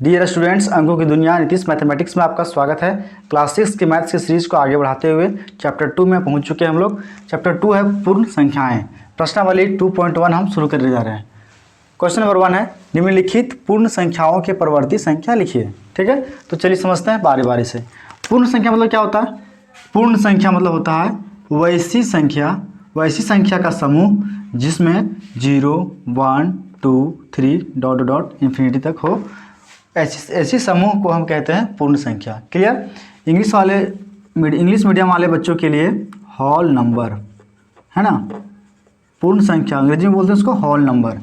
Dear students, अंकों की दुनिया नीतीश मैथमेटिक्स में आपका स्वागत है। क्लास 6 के मैथ्स की सीरीज को आगे बढ़ाते हुए चैप्टर 2 में पहुंच चुके हैं हम लोग। चैप्टर 2 है पूर्ण संख्याएं। प्रश्नावली 2.1 हम शुरू करने जा रहे हैं। क्वेश्चन नंबर 1 है, निम्नलिखित पूर्ण संख्याओं के परिवर्ती संख्या लिखिए। ठीक है, तो चलिए समझते हैं बारी बारी से। पूर्ण संख्या मतलब क्या होता है? पूर्ण संख्या मतलब होता है वैसी संख्या का समूह जिसमें 0, 1, 2, 3 डॉट डॉट इन्फिनिटी तक हो। ऐसी समूह को हम कहते हैं पूर्ण संख्या। क्लियर? इंग्लिश मीडियम वाले बच्चों के लिए होल नंबर है ना, पूर्ण संख्या अंग्रेजी में बोलते हैं उसको होल नंबर।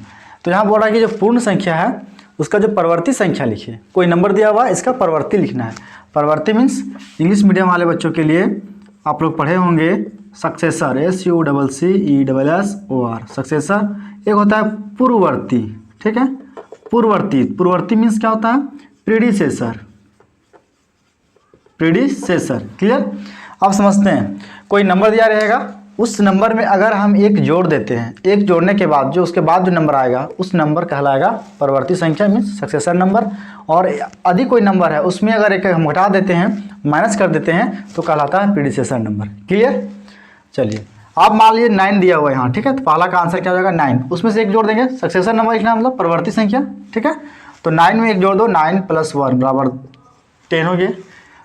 तो यहाँ बोल रहा है कि जो पूर्ण संख्या है उसका जो परवर्ती संख्या लिखिए। कोई नंबर दिया हुआ है, इसका परवर्ती लिखना है। परवर्ती मीन्स इंग्लिश मीडियम वाले बच्चों के लिए आप लोग पढ़े होंगे सक्सेसर, SUCCESSOR सक्सेसर। एक होता है पूर्ववर्ती। ठीक है, पूर्ववर्ती मीन्स क्या होता है? प्रीडिसेसर। क्लियर? अब समझते हैं, कोई नंबर दिया रहेगा, उस नंबर में अगर हम एक जोड़ देते हैं, एक जोड़ने के बाद जो उसके बाद जो नंबर आएगा उस नंबर कहलाएगा परवर्ती संख्या मीन्स सक्सेसर नंबर। और यदि कोई नंबर है उसमें अगर एक हम घटा देते हैं, माइनस कर देते हैं, तो कहलाता है प्रीडिसेसर नंबर। क्लियर? चलिए, आप मान लीजिए 9 दिया हुआ है यहाँ। ठीक है, तो पहला का आंसर क्या हो जाएगा? 9। उसमें से एक जोड़ देंगे, सक्सेसर नंबर लिखना मतलब परवर्ती संख्या। ठीक है, तो 9 में एक जोड़ दो, 9 + 1 बराबर 10 हो गया।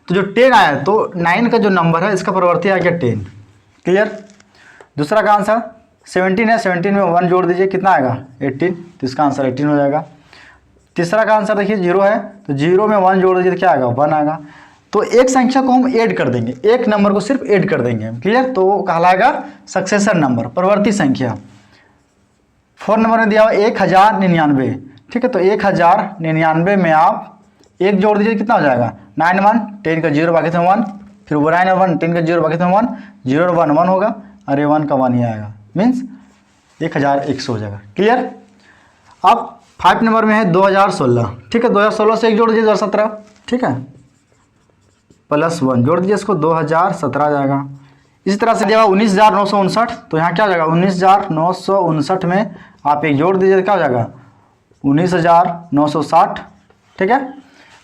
तो जो 10 आया तो 9 का जो नंबर है इसका परवर्ती आ गया 10। क्लियर? दूसरा का आंसर 17 है, 17 में 1 जोड़ दीजिए, कितना आएगा? 18। तो इसका आंसर 18 हो जाएगा। तीसरा का आंसर देखिए 0 है, तो 0 में 1 जोड़ दीजिए तो क्या आएगा? 1 आएगा। तो एक संख्या को हम ऐड कर देंगे, एक नंबर को सिर्फ ऐड कर देंगे। क्लियर? तो वो कहलाएगा सक्सेसर नंबर, परवर्ती संख्या। 4 नंबर में दिया हुआ 1099। ठीक है, तो 1099 में आप एक जोड़ दीजिए, कितना हो जाएगा? 9 1 10 का 0 बाकी थे 1, फिर 9 1 10 का 0 बाकी थे 1, 0 1 1 होगा, अरे 1 का 1 ही आएगा, मीन्स 1100 हो जाएगा। क्लियर? अब 5 नंबर में है 2016। ठीक है, 2016 से एक जोड़ दीजिए 2017। ठीक है, +1 जोड़ दीजिए, इसको 2017 जाएगा। इसी तरह से दिया हुआ 19,959, तो यहाँ क्या हो जाएगा? 19,959 में आप एक जोड़ दीजिए, क्या हो जाएगा? 19,960। ठीक है,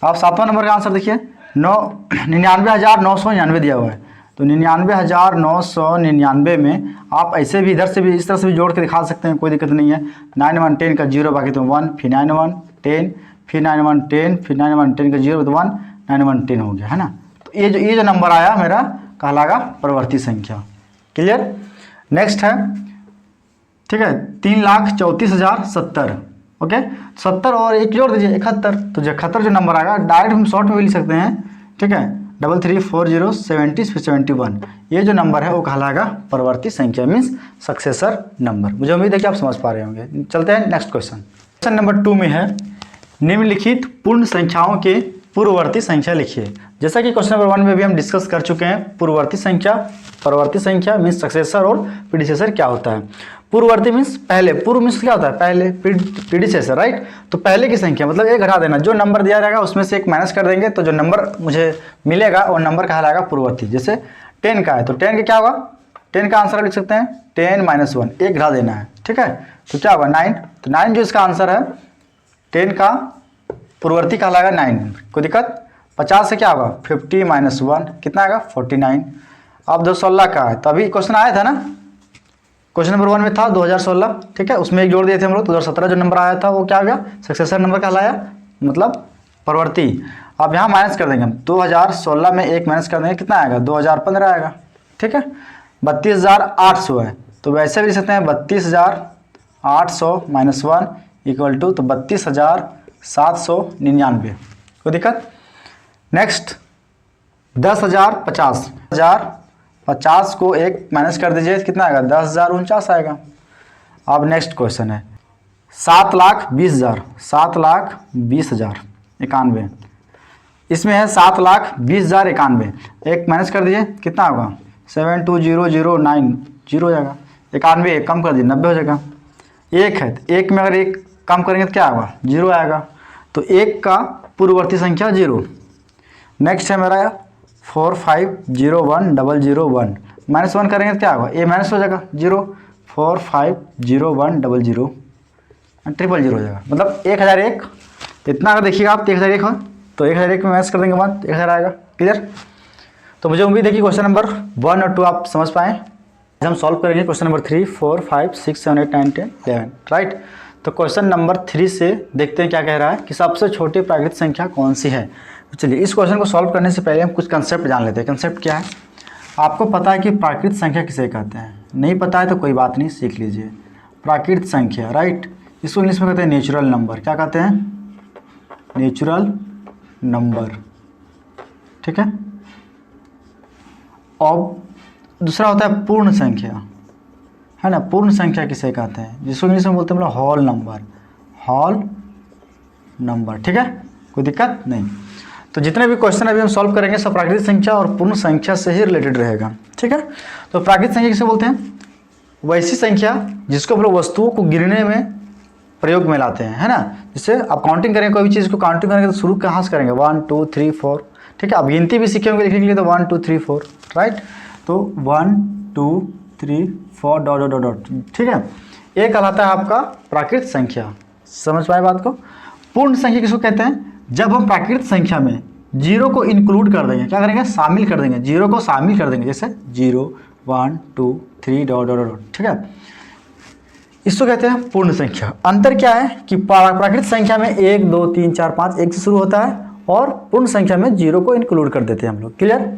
आप 7वां नंबर का आंसर देखिए, 99,999 दिया हुआ है। तो 99,999 में आप ऐसे भी इधर से भी इस तरह से भी जोड़ के दिखा सकते हैं, कोई दिक्कत नहीं है। 9 1 10 का 0 बाकी तो 1, फिर 9 1 10, फिर 9 1 10, फिर 9 1 10 का 0 तो 1, 9 1 10 हो गया, है ना। तो ये जो नंबर आया मेरा कहलाएगा परवर्ती संख्या। क्लियर? नेक्स्ट है, ठीक है, 3,34,070। ओके, 70 और एक जोड़ दीजिए 71। तो 71 जो नंबर आएगा डायरेक्ट हम शॉर्ट में भी लिख सकते हैं। ठीक है, 334070 फिर 71, ये जो नंबर है वो कहलाएगा परवर्ती संख्या मीन्स सक्सेसर नंबर। मुझे उम्मीद है कि आप समझ पा रहे होंगे। चलते हैं नेक्स्ट क्वेश्चन। क्वेश्चन नंबर 2 में है, निम्नलिखित पूर्ण संख्याओं के पूर्ववर्ती संख्या लिखिए। जैसा कि क्वेश्चन नंबर 1 में भी हम डिस्कस कर चुके हैं, पूर्ववर्ती संख्या, परवर्ती संख्या मीन्स सक्सेसर और प्रीडिसेसर क्या होता है। पूर्ववर्ती मीन्स पहले, पूर्व मीन्स क्या होता है? पहले, प्रीडिसेसर, राइट। तो पहले की संख्या मतलब एक घटा देना, जो नंबर दिया रहेगा उसमें से एक माइनस कर देंगे, तो जो नंबर मुझे मिलेगा वो नंबर कहलाएगा पूर्ववर्ती। जैसे 10 का है तो 10 का क्या होगा? 10 का आंसर लिख सकते हैं 10 - 1, एक घटा देना है। ठीक है, तो क्या होगा? 9। तो 9 जो इसका आंसर है, 10 का पूर्ववर्ती कहलाएगा 9। कोई दिक्कत? 50 से क्या होगा? 50 - 1 कितना आएगा? 49। अब 2016 का है, तो अभी क्वेश्चन आया था ना, क्वेश्चन नंबर 1 में था 2016। ठीक है, उसमें एक जोड़ दिए थे हम लोग, तो 2017 जो नंबर आया था वो क्या हो गया? सक्सेसर नंबर कहलाया, मतलब परवर्ती। अब यहाँ माइनस कर देंगे हम, 2016 में एक माइनस कर देंगे, कितना आएगा? 2015 आएगा। ठीक है, 32,800 है, तो वैसे भी लिख सकते हैं 32,800 - 1 इक्वल टू, तो 32,799। कोई दिक्कत? नेक्स्ट 10,050, 10,050 को एक माइनस कर दीजिए, कितना आएगा? 10,049 आएगा। अब नेक्स्ट क्वेश्चन है 7,20,000, 7,20,091। इसमें है 7,20,091, एक माइनस कर दीजिए, कितना होगा? 72009 0 हो जाएगा। 91 एक कम कर दीजिए, 90 हो जाएगा। एक है, तो एक में अगर एक कम करेंगे तो क्या होगा? 0 आएगा। तो एक का पूर्ववर्ती संख्या 0। नेक्स्ट है मेरा 4501,001, -1 करेंगे तो क्या होगा? ये माइनस हो जाएगा 0, 4501,000 000 हो जाएगा, मतलब 1001 इतना अगर देखिएगा आप 1001 हो तो 1001 में मैच कर देंगे 1, 1000 आएगा। क्लियर? तो मुझे उम्मीद है कि क्वेश्चन नंबर 1 और 2 आप समझ पाएँ। हम सॉल्व करेंगे क्वेश्चन नंबर 3, 4, 5, 6, 7, 8, 9, 10, 11, राइट। तो क्वेश्चन नंबर 3 से देखते हैं क्या कह रहा है कि सबसे छोटी प्राकृतिक संख्या कौन सी है। तो चलिए इस क्वेश्चन को सॉल्व करने से पहले हम कुछ कंसेप्ट जान लेते हैं। कंसेप्ट क्या है? आपको पता है कि प्राकृतिक संख्या किसे कहते हैं? नहीं पता है तो कोई बात नहीं, सीख लीजिए। प्राकृतिक संख्या, राइट, इसको इंग्लिश में कहते हैं नेचुरल नंबर। क्या कहते हैं? नेचुरल नंबर, ठीक है। और दूसरा होता है पूर्ण संख्या, है ना। पूर्ण संख्या किसे कहते हैं? जिसको इंग्लिश में बोलते हैं मतलब होल नंबर, होल नंबर, ठीक है, कोई दिक्कत नहीं। तो जितने भी क्वेश्चन अभी हम सॉल्व करेंगे सब प्राकृतिक संख्या और पूर्ण संख्या से ही रिलेटेड रहेगा, ठीक है। तो प्राकृतिक संख्या किसे बोलते हैं? वैसी संख्या जिसको हम लोग वस्तुओं को गिनने में प्रयोग में लाते हैं, है ना। जैसे आप काउंटिंग करेंगे, कोई भी चीज़ को काउंटिंग करेंगे तो शुरू कहाँ से करेंगे? 1 2 3 4, ठीक है। आप गिनती भी सीखे होंगे लिखने के लिए तो 1 2 3 4, राइट। तो 1 2 3 4 डॉट डॉट डॉट डॉट, ठीक है। ये कहलाता है आपका प्राकृतिक संख्या। समझ पाए बात को? पूर्ण संख्या किसको कहते हैं? जब हम प्राकृतिक संख्या में जीरो को इंक्लूड कर देंगे, क्या करेंगे? शामिल कर देंगे, जीरो को शामिल कर देंगे। जैसे 0 1 2 3 डॉट डॉट डॉट, ठीक है। इसको कहते हैं पूर्ण संख्या। अंतर क्या है कि प्राकृतिक संख्या में 1 2 3 4 5 1 से शुरू होता है और पूर्ण संख्या में जीरो को इंक्लूड कर देते हैं हम लोग। क्लियर?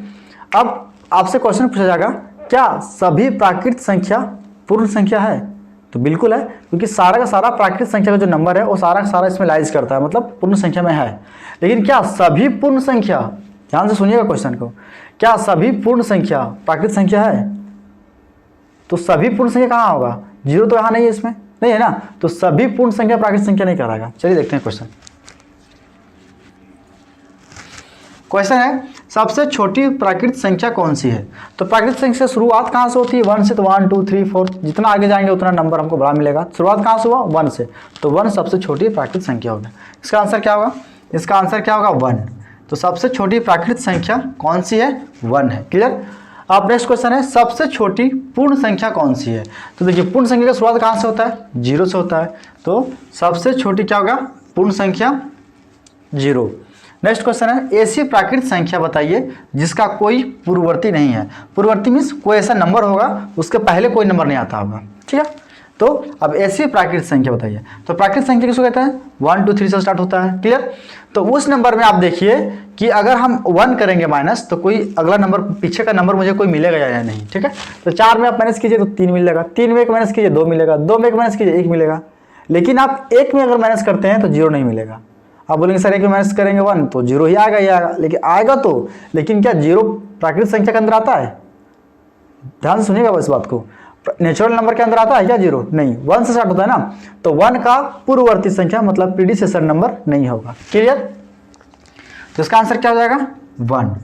अब आपसे क्वेश्चन पूछा जाएगा, क्या सभी प्राकृतिक संख्या पूर्ण संख्या है? तो बिल्कुल है, क्योंकि सारा का सारा प्राकृतिक संख्या का जो नंबर है वो सारा का सारा इसमें लाइज करता है, मतलब पूर्ण संख्या में है। लेकिन क्या सभी पूर्ण संख्या, ध्यान से सुनिएगा क्वेश्चन को, क्या सभी पूर्ण संख्या प्राकृतिक संख्या है? तो सभी पूर्ण संख्या कहाँ होगा? जीरो तो यहाँ नहीं है, इसमें नहीं है ना। तो सभी पूर्ण संख्या प्राकृतिक संख्या नहीं कहलाएगा। चलिए देखते हैं क्वेश्चन। क्वेश्चन है सबसे छोटी प्राकृतिक संख्या कौन सी है? तो प्राकृतिक संख्या शुरुआत कहाँ से होती है? 1 से। तो 1 2 3 4, जितना आगे जाएंगे उतना नंबर हमको बड़ा मिलेगा। शुरुआत कहाँ से हुआ? 1 से। तो 1 सबसे छोटी प्राकृतिक संख्या होगी। इसका आंसर क्या होगा? इसका आंसर क्या होगा? 1। तो सबसे छोटी प्राकृतिक संख्या कौन सी है? 1 है। क्लियर? अब नेक्स्ट क्वेश्चन है सबसे छोटी पूर्ण संख्या कौन सी है? तो देखिए पूर्ण संख्या का शुरुआत कहाँ से होता है? 0 से होता है। तो सबसे छोटी क्या होगा? पूर्ण संख्या 0। नेक्स्ट क्वेश्चन है ऐसी प्राकृतिक संख्या बताइए जिसका कोई पूर्ववर्ती नहीं है। पूर्ववर्ती मीन्स कोई ऐसा नंबर होगा उसके पहले कोई नंबर नहीं आता होगा, ठीक है। तो अब ऐसी प्राकृतिक संख्या बताइए। तो प्राकृतिक संख्या किसको कहते हैं? 1 2 3 से स्टार्ट होता है। क्लियर? तो उस नंबर में आप देखिए कि अगर हम 1 करेंगे माइनस तो कोई अगला नंबर, पीछे का नंबर मुझे कोई मिलेगा या नहीं, ठीक है। तो 4 में आप माइनस कीजिए तो 3 मिलेगा, 3 में 1 माइनस कीजिए 2 मिलेगा, 2 में 1 माइनस कीजिए 1 मिलेगा। लेकिन आप 1 में अगर माइनस करते हैं तो 0 नहीं मिलेगा। आप बोलेंगे सर 1 में माइनस करेंगे 1 तो 0 ही आएगा ही आएगा, लेकिन आएगा तो, लेकिन क्या 0 प्राकृतिक संख्या के अंदर आता है? ध्यान से सुनिएगा बस बात को। नेचुरल नंबर के अंदर आता है क्या 0? नहीं, 1 से स्टार्ट होता है ना। तो 1 का पूर्ववर्ती संख्या मतलब प्रीडिसेसर नंबर नहीं होगा। क्लियर? तो इसका आंसर क्या हो जाएगा? 1।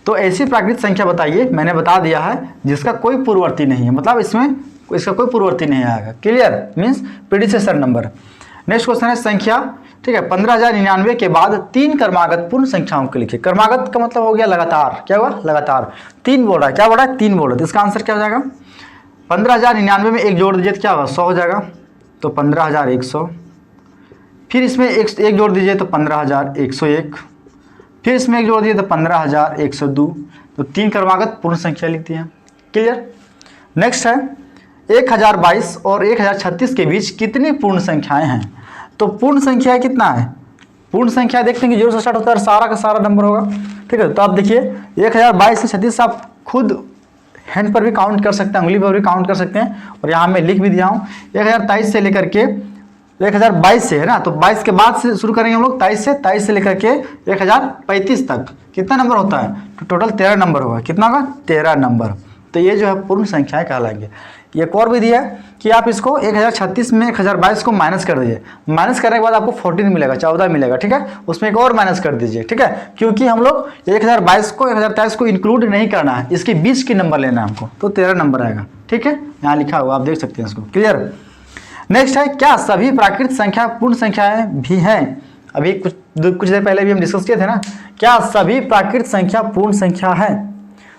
तो ऐसी प्राकृतिक संख्या बताइए, मैंने बता दिया है, जिसका कोई पूर्ववर्ती नहीं है, मतलब इसमें इसका कोई पूर्ववर्ती नहीं आएगा। Clear? Means predecessor number. Next question है संख्या, ठीक है, 15,099 के बाद 3 क्रमागत पूर्ण संख्याओं को लिखिए। क्रमागत का मतलब हो गया लगातार। क्या हुआ? लगातार। 3 बोल रहा है, क्या बोल रहा है? 3 बोल रहा है। तो इसका आंसर क्या हो जाएगा? 15,099 में 1 जोड़ दीजिए तो क्या होगा? 100 हो जाएगा। तो 15,100, फिर इसमें एक जोड़ दीजिए तो 15,101, फिर इसमें 1 जोड़ दीजिए तो 15,102। तो 3 क्रमागत पूर्ण संख्या लिखती हैं। क्लियर? नेक्स्ट है 1022 और 1036 के बीच कितनी पूर्ण संख्याएं हैं? तो पूर्ण संख्या कितना है? पूर्ण संख्या देखते हैं कि 0 से स्टार्ट होता है, सारा का सारा नंबर होगा, ठीक है। तो आप देखिए 1022 से 36 आप खुद हैंड पर भी काउंट कर सकते हैं, उंगली पर भी काउंट कर सकते हैं, और यहाँ मैं लिख भी दिया हूँ। 1023 से लेकर के 1022 से, है ना, तो 22 के बाद से शुरू करेंगे हम लोग 23 से लेकर के 1035 तक कितना नंबर होता है? तो टोटल 13 नंबर होगा। कितना होगा? 13 नंबर। तो ये जो है पूर्ण संख्याएं कहलाएंगे। एक और विधि है कि आप इसको 1036 में 1022 को माइनस कर दीजिए। माइनस करने के बाद आपको 14 मिलेगा, 14 मिलेगा, ठीक है। उसमें एक और माइनस कर दीजिए, ठीक है, क्योंकि हम लोग 1022 को 1023 को इंक्लूड नहीं करना है, इसके बीच की नंबर लेना है हमको। तो 13 नंबर आएगा, ठीक है, यहाँ लिखा हुआ आप देख सकते हैं इसको। क्लियर? नेक्स्ट है क्या सभी प्राकृतिक संख्या पूर्ण संख्याएं भी हैं? अभी कुछ देर पहले भी हम डिस्कस किए थे ना, क्या सभी प्राकृतिक संख्या पूर्ण संख्या है?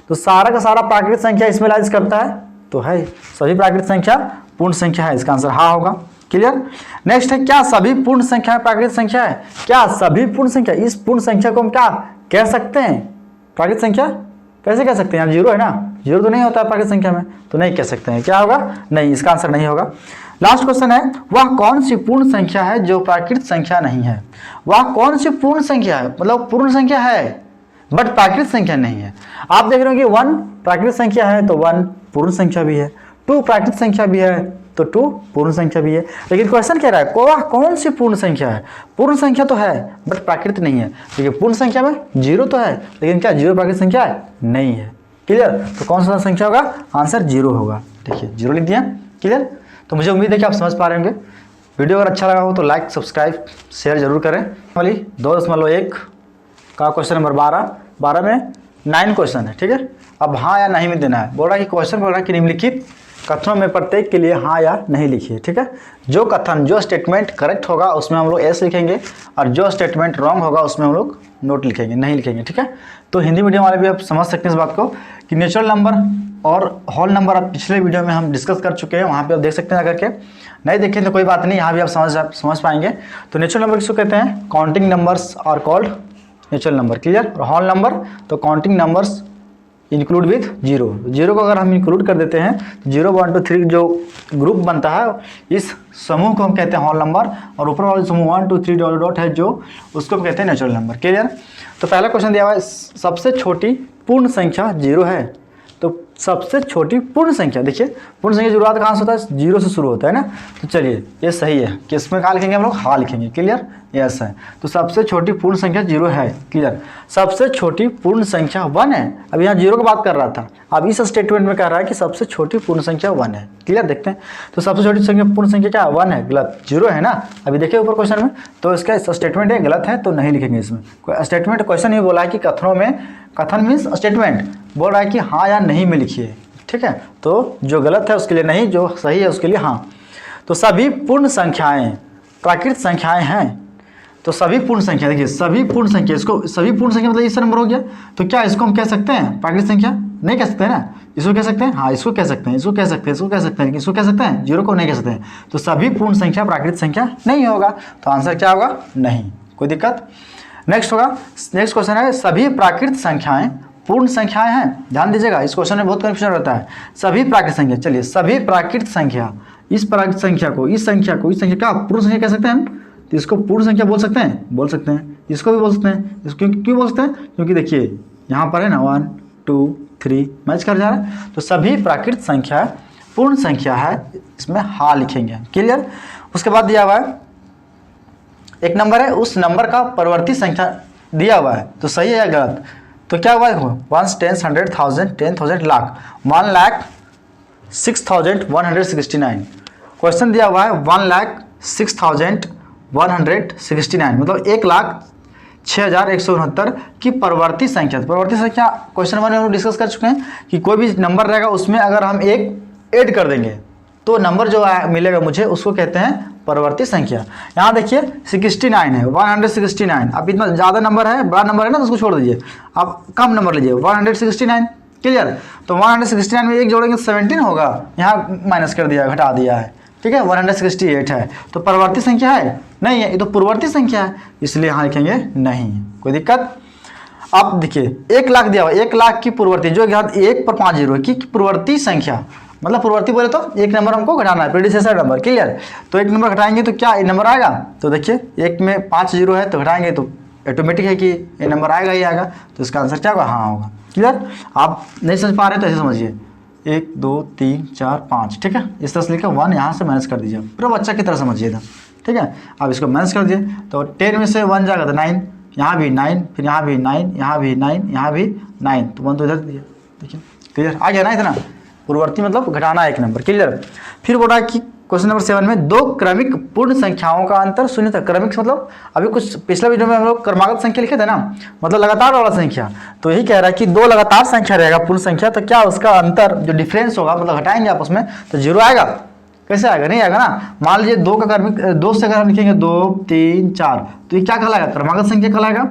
तो सारा का सारा प्राकृतिक संख्या इसमें लाइज करता है, तो है सभी प्राकृतिक संख्या पूर्ण संख्या है। इसका आंसर हाँ होगा। क्लियर। नेक्स्ट है क्या सभी पूर्ण संख्या प्राकृतिक संख्या है? क्या सभी पूर्ण संख्या, इस पूर्ण संख्या को हम क्या कह सकते हैं? प्राकृतिक संख्या कैसे कह सकते हैं? यहाँ जीरो है ना, जीरो तो नहीं होता है प्राकृतिक संख्या में, तो नहीं कह सकते हैं। क्या होगा? नहीं, इसका आंसर नहीं होगा। लास्ट क्वेश्चन है वह कौन सी पूर्ण संख्या है जो प्राकृतिक संख्या नहीं है? वह कौन सी पूर्ण संख्या है, मतलब पूर्ण संख्या है बट प्राकृतिक संख्या नहीं है। आप देख रहे हो कि 1 प्राकृतिक संख्या है तो 1 पूर्ण संख्या भी है, 2 प्राकृतिक संख्या भी है तो 2 पूर्ण संख्या भी है। लेकिन क्वेश्चन कह रहा है वह कौन सी पूर्ण संख्या है? पूर्ण संख्या तो है बट प्राकृतिक नहीं है। देखिए पूर्ण संख्या में जीरो तो है, लेकिन क्या जीरो प्राकृतिक संख्या है? नहीं है। क्लियर। तो कौन सा संख्या होगा? आंसर जीरो होगा। देखिए जीरो लिख दिया। क्लियर। तो मुझे उम्मीद है कि आप समझ पा रहे होंगे। वीडियो अगर अच्छा लगा हो तो लाइक सब्सक्राइब शेयर जरूर करें। वाली 2.1 का क्वेश्चन नंबर 12 में 9 क्वेश्चन है, ठीक है। अब हाँ या नहीं में देना है। बोल रहा है कि क्वेश्चन बोल रहा है कि निम्नलिखित कथनों में प्रत्येक के लिए हाँ या नहीं लिखिए, ठीक है। जो कथन, जो स्टेटमेंट करेक्ट होगा उसमें हम लोग एस लिखेंगे और जो स्टेटमेंट रॉन्ग होगा उसमें हम लोग नोट लिखेंगे, नहीं लिखेंगे, ठीक है। तो हिंदी मीडियम वाले भी आप समझ सकते हैं इस बात को कि नेचुरल नंबर और होल नंबर आप पिछले वीडियो में हम डिस्कस कर चुके हैं, वहाँ पे आप देख सकते हैं जाकर के। नहीं देखें तो कोई बात नहीं, यहाँ भी आप समझ पाएंगे। तो नेचुरल नंबर किसको कहते हैं? Counting numbers are called natural number. Clear. और होल नंबर तो counting numbers include with zero. Zero को अगर हम इंक्लूड कर देते हैं, 0 1 2 3 जो ग्रुप बनता है इस समूह को हम कहते हैं होल नंबर, और ऊपर वाले समूह 1 2 3 डॉट डॉट है जो उसको हम कहते हैं नेचुरल नंबर। क्लियर। तो पहला क्वेश्चन दिया हुआ है सबसे छोटी पूर्ण संख्या 0 है। तो सबसे छोटी पूर्ण संख्या, देखिए पूर्ण संख्या शुरुआत कहाँ से होता है? 0 से शुरू होता है ना। तो चलिए ये सही है कि इसमें कहाँ लिखेंगे हम लोग? हाँ लिखेंगे। क्लियर। यस है। तो सबसे छोटी पूर्ण संख्या 0 है। क्लियर। सबसे छोटी पूर्ण संख्या 1 है। अब यहाँ 0 की बात कर रहा था, अब इस स्टेटमेंट में कह रहा है कि सबसे छोटी पूर्ण संख्या 1 है। क्लियर। देखते हैं तो सबसे छोटी संख्या पूर्ण संख्या क्या? 1 है। गलत, 0 है ना। अभी देखिए ऊपर क्वेश्चन में, तो इसका स्टेटमेंट है गलत है तो नहीं लिखेंगे इसमें। स्टेटमेंट क्वेश्चन ये बोला है कि कथनों में, कथन मीन्स स्टेटमेंट बोल रहा है कि हाँ या नहीं में लिखिए, ठीक है। तो जो गलत है उसके लिए नहीं, जो सही है उसके लिए हाँ। तो सभी पूर्ण संख्याएं प्राकृतिक संख्याएं हैं। तो सभी पूर्ण संख्या, देखिए सभी पूर्ण संख्या, इसको सभी पूर्ण संख्या मतलब इसका नंबर हो गया। तो क्या इसको हम कह सकते हैं प्राकृतिक संख्या? नहीं कह सकते हैं ना। इसको कह सकते हैं? हाँ इसको कह सकते हैं, इसको कह सकते हैं, इसको कह सकते हैं, इसको कह सकते हैं, 0 को नहीं कह सकते हैं। तो सभी पूर्ण संख्या प्राकृतिक संख्या नहीं होगा। तो आंसर क्या होगा? नहीं। कोई दिक्कत? नेक्स्ट होगा, नेक्स्ट क्वेश्चन है सभी प्राकृतिक संख्याएं पूर्ण संख्याएं हैं। ध्यान दीजिएगा, इस क्वेश्चन में बहुत कंफ्यूजन रहता है। सभी प्राकृतिक संख्या, चलिए सभी प्राकृतिक संख्या, इस प्राकृतिक संख्या को, इस संख्या को, इस संख्या का पूर्ण संख्या कह सकते हैं हम। तो इसको पूर्ण संख्या बोल सकते हैं, बोल सकते हैं। इसको भी बोल सकते हैं। इसको क्यों बोल सकते हैं? क्योंकि देखिए यहाँ पर है ना 1 2 3 मैच कर जा रहा है। तो सभी प्राकृतिक संख्या पूर्ण संख्या है, इसमें हाँ लिखेंगे। क्लियर। उसके बाद दिया हुआ है एक नंबर है, उस नंबर का परिवर्ती संख्या दिया हुआ है, तो सही है या गलत? तो क्या हुआ? देखो 1 10 100 1000 10,000 लाख, 1,06,169। क्वेश्चन दिया हुआ है 1,06,169 मतलब 1,06,169 की परिवर्ती संख्या। परिवर्ती संख्या क्वेश्चन 1 में हम डिस्कस कर चुके हैं कि कोई भी नंबर रहेगा उसमें अगर हम एक ऐड कर देंगे तो नंबर जो मिलेगा मुझे उसको कहते हैं परिवर्ती संख्या। यहाँ देखिए 69 है, 169। अब इतना ज़्यादा नंबर है, बड़ा नंबर है ना, तो उसको छोड़ दीजिए। अब कम नंबर लीजिए 169। क्लियर। तो 169 में एक जोड़ेंगे 17 होगा, यहाँ माइनस कर दिया, घटा दिया है, ठीक है। 168 है, तो परिवर्ती संख्या है? नहीं है, ये तो पूर्ववर्ती संख्या है, इसलिए यहाँ लिखेंगे नहीं। कोई दिक्कत? अब देखिए 1 लाख दिया हुआ, 1 लाख की पूर्ववर्ती, जो यहाँ 1 पर 5 जीरो की पूर्ववर्ती संख्या, मतलब पूर्ववर्ती बोले तो एक नंबर हमको घटाना है, प्रीडिसेसर नंबर। क्लियर। तो एक नंबर घटाएंगे तो क्या ये नंबर आएगा? तो देखिए 1 में 5 जीरो है, तो घटाएंगे तो ऑटोमेटिक है कि ये नंबर आएगा ही आएगा। तो इसका आंसर क्या होगा? हाँ होगा। क्लियर। आप नहीं समझ पा रहे तो ऐसे समझिए 1 2 3 4 5, ठीक है। इस तरह से लिखा 1 यहाँ से माइनस कर दीजिए, पूरा बच्चा की तरह समझिए था, ठीक है। अब इसको माइनस कर दिए तो 10 में से 1 जाएगा तो 9, यहाँ भी 9, फिर यहाँ भी 9, यहाँ भी 9, यहाँ भी 9, तो 1 तो इधर दिया। देखिए क्लियर आ गया ना इतना। पूर्ववर्ती मतलब घटाना एक नंबर। क्लियर। फिर बोला कि क्वेश्चन नंबर 7 में 2 क्रमिक पूर्ण संख्याओं का अंतर शून्य था। क्रमिक मतलब अभी कुछ पिछला वीडियो में हम लोग क्रमागत संख्या लिखे थे ना, मतलब लगातार वाला संख्या। तो यही कह रहा है कि 2 लगातार संख्या रहेगा पूर्ण संख्या, तो क्या उसका अंतर जो डिफरेंस होगा मतलब घटाएंगे आपस में तो 0 आएगा। कैसे आएगा, नहीं आएगा ना। मान लीजिए 2 का क्रमिक 2 से अगर हम लिखेंगे 2 3 4 तो ये क्या कहलाएगा, क्रमागत संख्या कहलाएगा।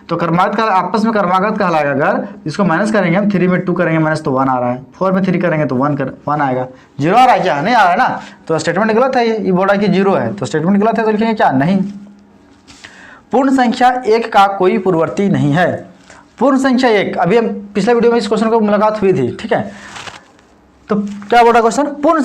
तो क्रमागत का आपस में क्रमागत कहलाएगा। अगर इसको माइनस करेंगे हम, 3 में 2 करेंगे माइनस तो 1 आ रहा है, 4 में 3 करेंगे तो 1 आएगा। 0 आ रहा है क्या, नहीं आ रहा है ना, तो स्टेटमेंट गलत है। ये बोला कि 0 है तो स्टेटमेंट गलत है, तो लिखेंगे क्या, नहीं। पूर्ण संख्या 1 का कोई पूर्ववर्ती नहीं है। पूर्ण संख्या 1, अभी हम पिछले वीडियो में इस क्वेश्चन को मुलाकात हुई थी, ठीक है। तो क्या बोल रहा क्वेश्चन, पूर्ण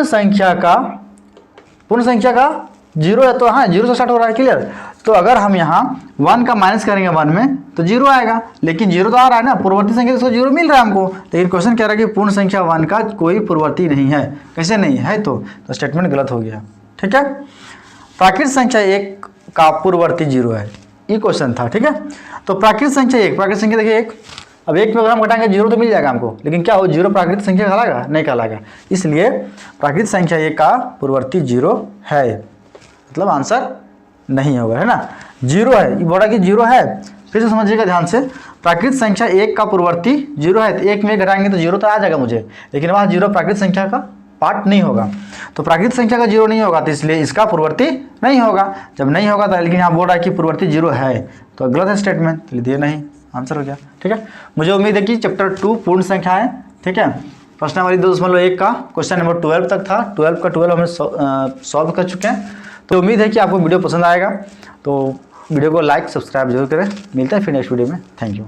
संख्या का 0 है तो हाँ 0 से स्टार्ट हो रहा है, क्लियर। तो अगर हम यहाँ 1 का माइनस करेंगे 1 में तो 0 आएगा, लेकिन 0 तो आ रहा है ना, पूर्ववर्ती संख्या से 0 मिल रहा है हमको। लेकिन क्वेश्चन कह रहा है कि पूर्ण संख्या 1 का कोई पूर्ववर्ती नहीं है। कैसे नहीं है, तो स्टेटमेंट गलत हो गया, ठीक है। प्राकृत संख्या 1 का पूर्ववर्ती 0 है, ये क्वेश्चन था, ठीक है। तो प्राकृत संख्या 1, प्राकृत संख्या देखिए 1, अब 1 में अगर हम घटाएंगे 0 तो मिल जाएगा हमको, लेकिन क्या हो 0 प्राकृत संख्या कहलाएगा, नहीं कहलाएगा। इसलिए प्राकृत संख्या 1 का पूर्ववर्ती 0 है, मतलब आंसर नहीं होगा, है ना। 0 है, ये बोला कि 0 है, फिर से समझिएगा ध्यान से। प्राकृत संख्या 1 का पूर्ववर्ती 0 है, तो 1 में घटाएंगे तो 0 तो आ जाएगा मुझे, लेकिन वहाँ 0 प्राकृत संख्या का पार्ट नहीं होगा। तो प्राकृत संख्या का 0 नहीं होगा, तो इसलिए इसका पूर्ववर्ती नहीं होगा। जब नहीं होगा तो, लेकिन यहाँ बोल रहा है कि पूर्ववर्ती 0 है, तो गलत है स्टेटमेंट, तो दिए नहीं, आंसर हो गया, ठीक है। मुझे उम्मीद है कि चैप्टर 2 पूर्ण संख्या है, ठीक है। प्रश्न नंबर 2.1 का क्वेश्चन नंबर 12 तक था, 12 का 12 हमने सॉल्व कर चुके हैं। तो उम्मीद है कि आपको वीडियो पसंद आएगा, तो वीडियो को लाइक सब्सक्राइब जरूर करें। मिलते हैं फिर नेक्स्ट वीडियो में, थैंक यू।